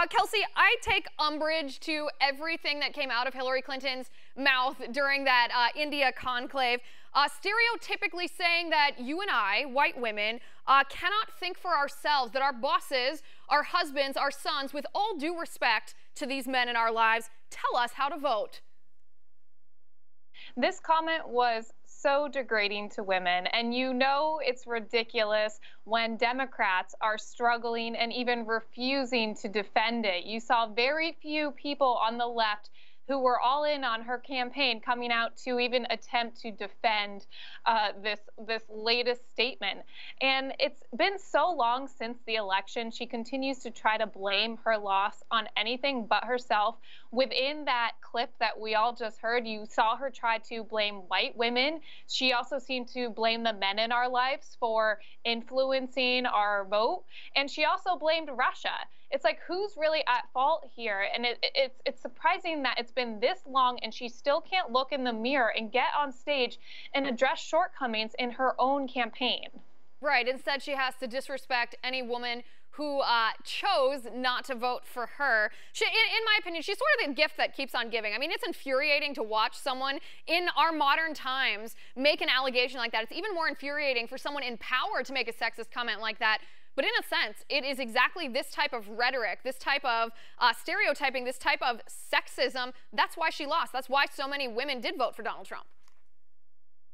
Kelsey, I take umbrage to everything that came out of Hillary Clinton's mouth during that India conclave. Stereotypically saying that you and I, white women, cannot think for ourselves, that our bosses, our husbands, our sons, with all due respect to these men in our lives, tell us how to vote. This comment was so degrading to women, and you know it's ridiculous when Democrats are struggling and even refusing to defend it. You saw very few people on the left who were all in on her campaign coming out to even attempt to defend this latest statement. And it's been so long since the election. She continues to try to blame her loss on anything but herself. Within that clip that we all just heard, you saw her try to blame white women. She also seemed to blame the men in our lives for influencing our vote. And she also blamed Russia. It's like, who's really at fault here? And it's surprising that it's been this long and she still can't look in the mirror and get on stage and address shortcomings in her own campaign. Right. Instead, she has to disrespect any woman who chose not to vote for her. In my opinion, she's sort of the gift that keeps on giving. I mean, it's infuriating to watch someone in our modern times make an allegation like that. It's even more infuriating for someone in power to make a sexist comment like that. But in a sense, it is exactly this type of rhetoric, this type of stereotyping, this type of sexism. That's why she lost. That's why so many women did vote for Donald Trump.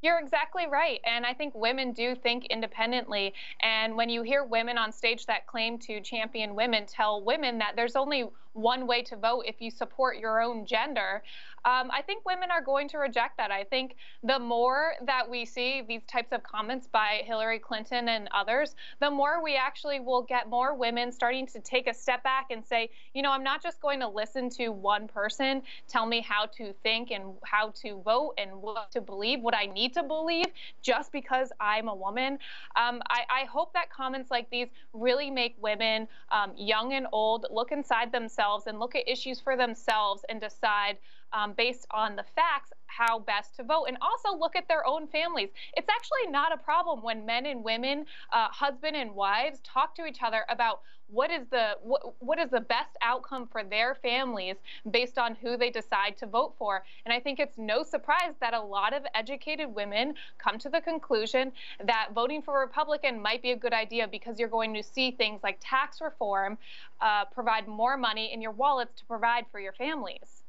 You're exactly right. And I think women do think independently. And when you hear women on stage that claim to champion women tell women that there's only one way to vote if you support your own gender, I think women are going to reject that. I think the more that we see these types of comments by Hillary Clinton and others, the more we actually will get more women starting to take a step back and say, you know, I'm not just going to listen to one person tell me how to think and how to vote and what to believe, what I need to believe, just because I'm a woman. I hope that comments like these really make women, young and old, look inside themselves and look at issues for themselves and decide based on the facts how best to vote, and also look at their own families. It's actually not a problem when men and women, husband and wives, talk to each other about what is the best outcome for their families based on who they decide to vote for. And I think it's no surprise that a lot of educated women come to the conclusion that voting for Republican might be a good idea because you're going to see things like tax reform provide more money in your wallets to provide for your families.